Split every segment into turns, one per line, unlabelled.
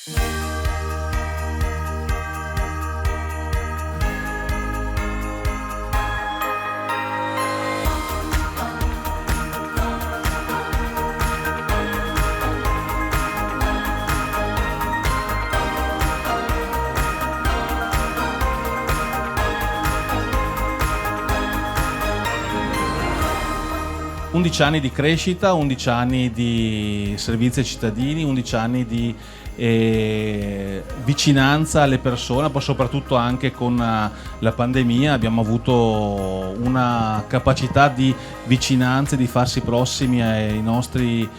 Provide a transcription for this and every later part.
11 anni di crescita, 11 anni di servizi ai cittadini, 11 anni di vicinanza alle persone, poi soprattutto anche con la pandemia abbiamo avuto una capacità di vicinanza e di farsi prossimi ai nostri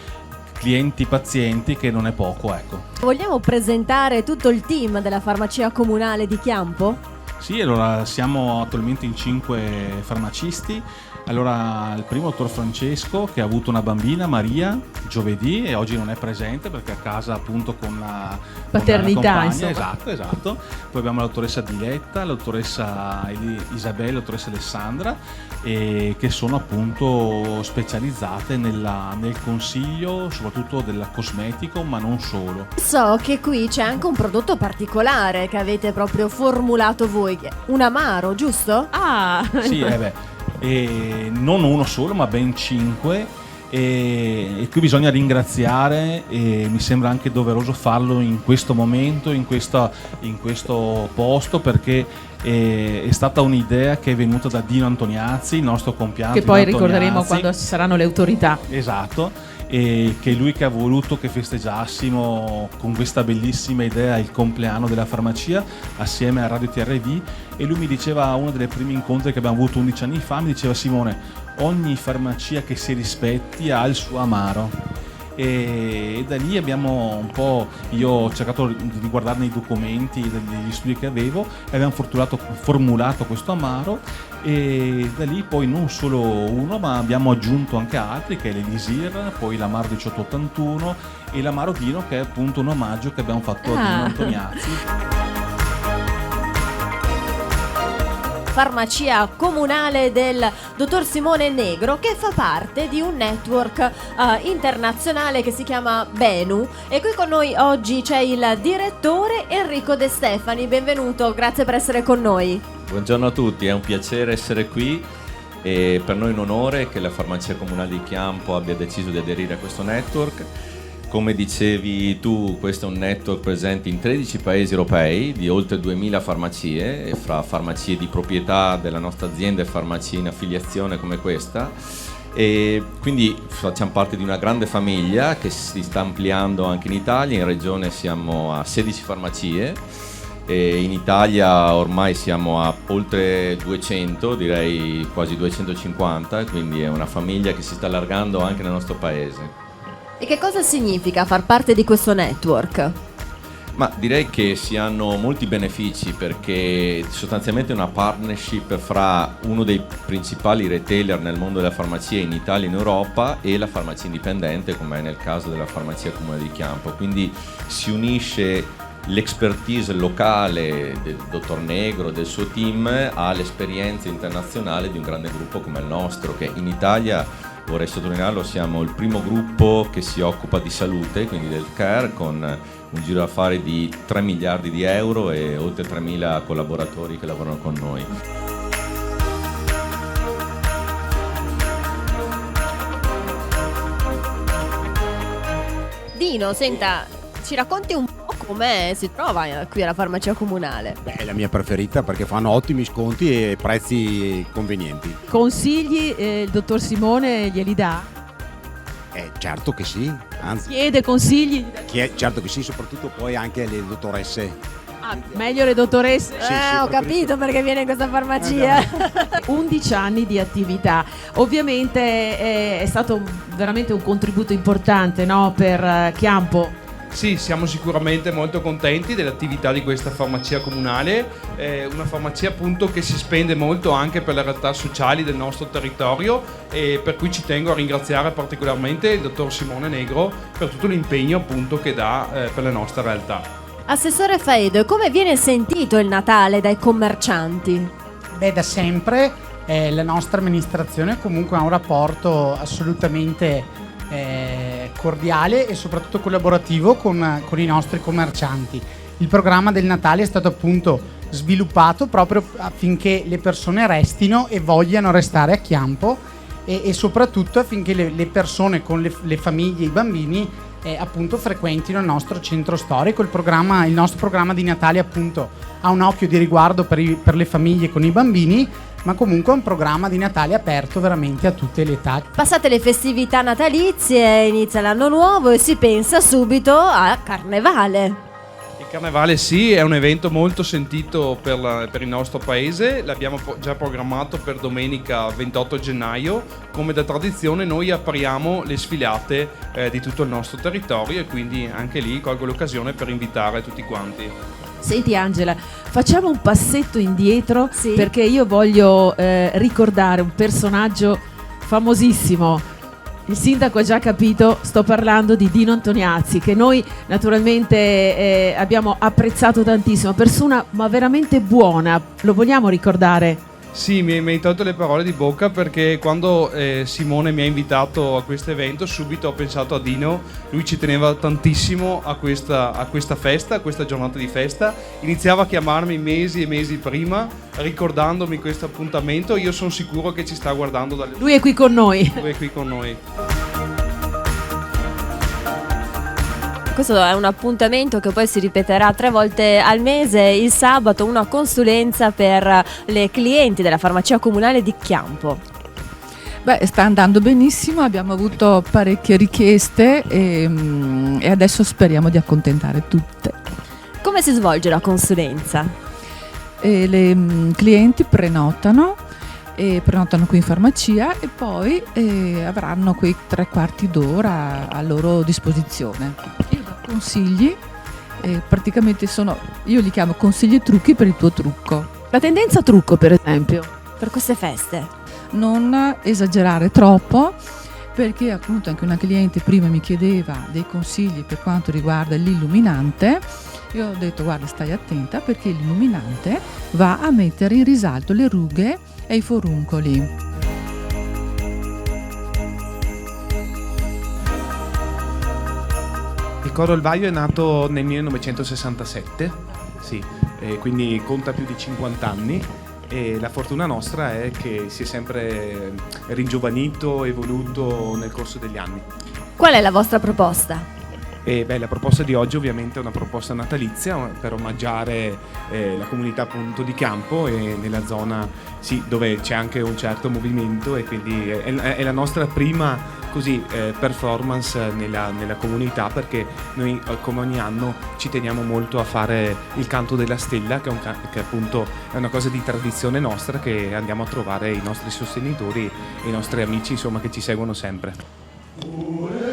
clienti pazienti che non è poco, ecco.
Vogliamo presentare tutto il team della farmacia comunale di Chiampo?
Sì, allora siamo attualmente in 5 farmacisti. Allora, il primo dottor Francesco, che ha avuto una bambina, Maria, giovedì, e oggi non è presente perché è a casa appunto con la
paternità,
compagna.
insomma.
Esatto. Poi abbiamo la dottoressa Diletta, la dottoressa Isabella, la dottoressa Alessandra, che sono appunto specializzate nel consiglio, soprattutto del cosmetico, ma non solo.
So che qui c'è anche un prodotto particolare che avete proprio formulato voi, un amaro, giusto?
Ah,
Sì, e non uno solo, ma ben 5. E qui bisogna ringraziare, e mi sembra anche doveroso farlo in questo momento, in questo posto, perché è stata un'idea che è venuta da Dino Antoniazzi, il nostro compianto.
che poi
Dino
ricorderemo
Antoniazzi.
quando ci saranno le autorità.
Esatto, e che è lui che ha voluto che festeggiassimo con questa bellissima idea il compleanno della farmacia assieme a Radio TRV. E lui mi diceva, a uno dei primi incontri che abbiamo avuto 11 anni fa, mi diceva: Simone, ogni farmacia che si rispetti ha il suo amaro. E da lì abbiamo un po', io ho cercato di guardare nei documenti degli studi che avevo e abbiamo formulato questo amaro, e da lì poi non solo uno, ma abbiamo aggiunto anche altri, che è l'Elisir, poi l'amaro 1881 e l'amaro Dino, che è appunto un omaggio che abbiamo fatto a Dino Antoniazzi.
Farmacia comunale del dottor Simone Negro, che fa parte di un network internazionale che si chiama Benu, e qui con noi oggi c'è il direttore Enrico De Stefani. Benvenuto, grazie per essere con noi.
Buongiorno a tutti, è un piacere essere qui e per noi è un onore che la farmacia comunale di Chiampo abbia deciso di aderire a questo network. Come dicevi tu, questo è un network presente in 13 paesi europei di oltre 2000 farmacie, e fra farmacie di proprietà della nostra azienda e farmacie in affiliazione come questa, e quindi facciamo parte di una grande famiglia che si sta ampliando anche in Italia. In regione siamo a 16 farmacie e in Italia ormai siamo a oltre 200, direi quasi 250, quindi è una famiglia che si sta allargando anche nel nostro paese.
E che cosa significa far parte di questo network?
Ma direi che si hanno molti benefici, perché sostanzialmente è una partnership fra uno dei principali retailer nel mondo della farmacia in Italia e in Europa e la farmacia indipendente, come è nel caso della farmacia comunale di Chiampo. Quindi si unisce l'expertise locale del dottor Negro, del suo team, all'esperienza internazionale di un grande gruppo come il nostro, che in Italia, vorrei sottolinearlo, siamo il primo gruppo che si occupa di salute, quindi del care, con un giro d'affari di 3 miliardi di euro e oltre 3.000 collaboratori che lavorano con noi.
Dino, senta, ci racconti un po' come si trova qui alla farmacia comunale?
Beh, è la mia preferita perché fanno ottimi sconti e prezzi convenienti.
Consigli il dottor Simone glieli dà?
Certo che sì, anzi,
Chiede consigli?
certo che sì, soprattutto poi anche alle dottoresse.
Ah, meglio le dottoresse?
Sì,
Ho capito perché viene in questa farmacia.
11 anni di attività, ovviamente è stato veramente un contributo importante, no, per Chiampo.
Sì, siamo sicuramente molto contenti dell'attività di questa farmacia comunale, una farmacia appunto che si spende molto anche per le realtà sociali del nostro territorio, e per cui ci tengo a ringraziare particolarmente il dottor Simone Negro per tutto l'impegno appunto che dà per la nostra realtà.
Assessore Faedo, come viene sentito il Natale dai commercianti?
Beh, da sempre la nostra amministrazione comunque ha un rapporto assolutamente cordiale e soprattutto collaborativo con i nostri commercianti. Il programma del Natale è stato appunto sviluppato proprio affinché le persone restino e vogliano restare a Chiampo e soprattutto affinché le persone con le famiglie e i bambini appunto frequentino il nostro centro storico. Il nostro programma di Natale appunto ha un occhio di riguardo per le famiglie con i bambini, ma comunque è un programma di Natale aperto veramente a tutte le età.
Passate le festività natalizie, inizia l'anno nuovo e si pensa subito a Carnevale.
Il Carnevale sì, è un evento molto sentito per il nostro paese, l'abbiamo già programmato per domenica 28 gennaio, come da tradizione noi apriamo le sfilate di tutto il nostro territorio e quindi anche lì colgo l'occasione per invitare tutti quanti.
Senti Angela, facciamo un passetto indietro,
Sì.
perché io voglio ricordare un personaggio famosissimo. Il sindaco ha già capito, sto parlando di Dino Antoniazzi, che noi naturalmente abbiamo apprezzato tantissimo, persona ma veramente buona, lo vogliamo ricordare?
Sì, mi hai tolto le parole di bocca, perché quando Simone mi ha invitato a questo evento subito ho pensato a Dino. Lui ci teneva tantissimo a questa festa, a questa giornata di festa. Iniziava a chiamarmi mesi e mesi prima ricordandomi questo appuntamento. Io sono sicuro che ci sta guardando dalle...
Lui è qui con noi.
Lui è qui con noi.
Questo è un appuntamento che poi si ripeterà 3 volte al mese, il sabato, una consulenza per le clienti della farmacia comunale di Chiampo.
Beh, sta andando benissimo, abbiamo avuto parecchie richieste e adesso speriamo di accontentare tutte.
Come si svolge la consulenza?
Le clienti prenotano qui in farmacia e poi avranno quei 3/4 d'ora a loro disposizione. Io do consigli, praticamente io li chiamo consigli e trucchi per il tuo trucco.
La tendenza trucco, per esempio.
Per queste feste?
Non esagerare troppo, perché appunto anche una cliente prima mi chiedeva dei consigli per quanto riguarda l'illuminante. Io ho detto guarda, stai attenta, perché l'illuminante va a mettere in risalto le rughe e i foruncoli.
Il Coro Il Vaio è nato nel 1967, sì, quindi conta più di 50 anni e la fortuna nostra è che si è sempre ringiovanito, evoluto nel corso degli anni.
Qual è la vostra proposta?
La proposta di oggi ovviamente è una proposta natalizia per omaggiare la comunità appunto di Chiampo e nella zona dove c'è anche un certo movimento, e quindi è la nostra prima performance nella comunità, perché noi come ogni anno ci teniamo molto a fare il canto della stella, che appunto è una cosa di tradizione nostra, che andiamo a trovare i nostri sostenitori e i nostri amici, insomma, che ci seguono sempre.
No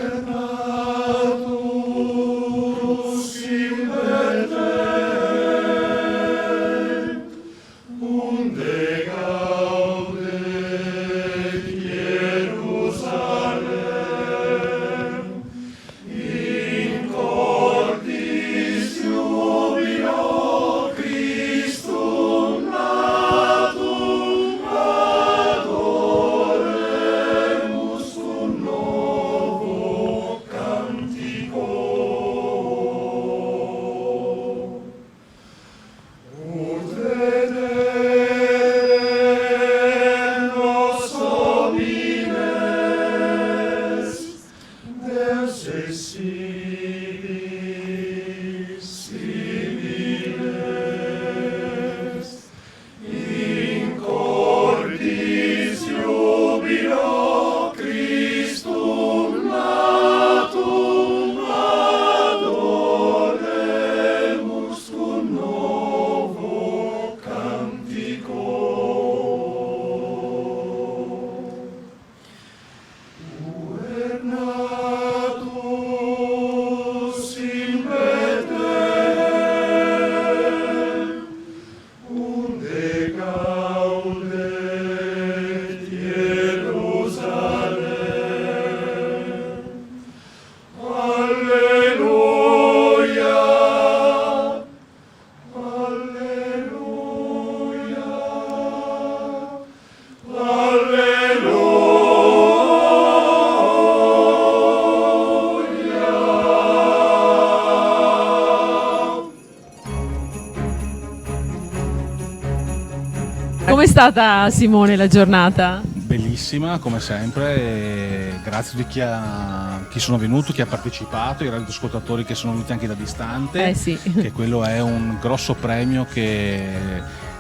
Com'è stata, Simone, la giornata?
Bellissima come sempre, e grazie a chi sono venuto, chi ha partecipato, i radioascoltatori che sono venuti anche da distante,
Sì.
che quello è un grosso premio che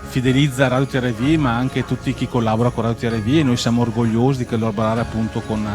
fidelizza Radio TRV, ma anche tutti chi collabora con Radio TRV, e noi siamo orgogliosi di collaborare appunto con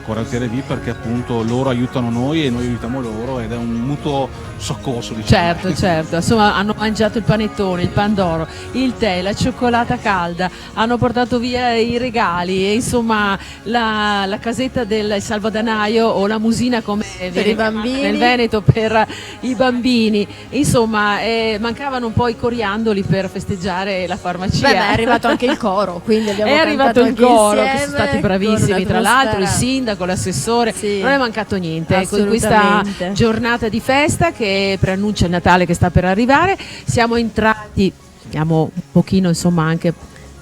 Radio TRV, perché appunto loro aiutano noi e noi aiutiamo loro, ed è un mutuo soccorso, diciamo.
Certo, insomma hanno mangiato il panettone, il pandoro, il tè, la cioccolata calda, hanno portato via i regali e insomma la casetta del salvadanaio o la musina come
Per i bambini.
nel Veneto per i bambini, insomma mancavano un po' i coriandoli per festeggiare la farmacia.
Beh, ma è arrivato anche il coro, quindi abbiamo
è arrivato il
cantato anche
coro, che
insieme,
sono stati
con
bravissimi, tra l'altro il
un'atmosfera.
sindaco, l'assessore,
Sì.
non è mancato niente. Ecco, in questa
Assolutamente.
giornata di festa che preannuncia il Natale che sta per arrivare, siamo entrati, stiamo un pochino insomma anche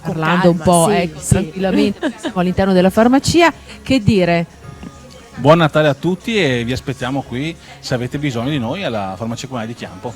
parlando un
calma,
po'
sì, sì.
tranquillamente, siamo all'interno della farmacia, che dire?
Buon Natale a tutti e vi aspettiamo qui se avete bisogno di noi alla Farmacia Comunale di Chiampo.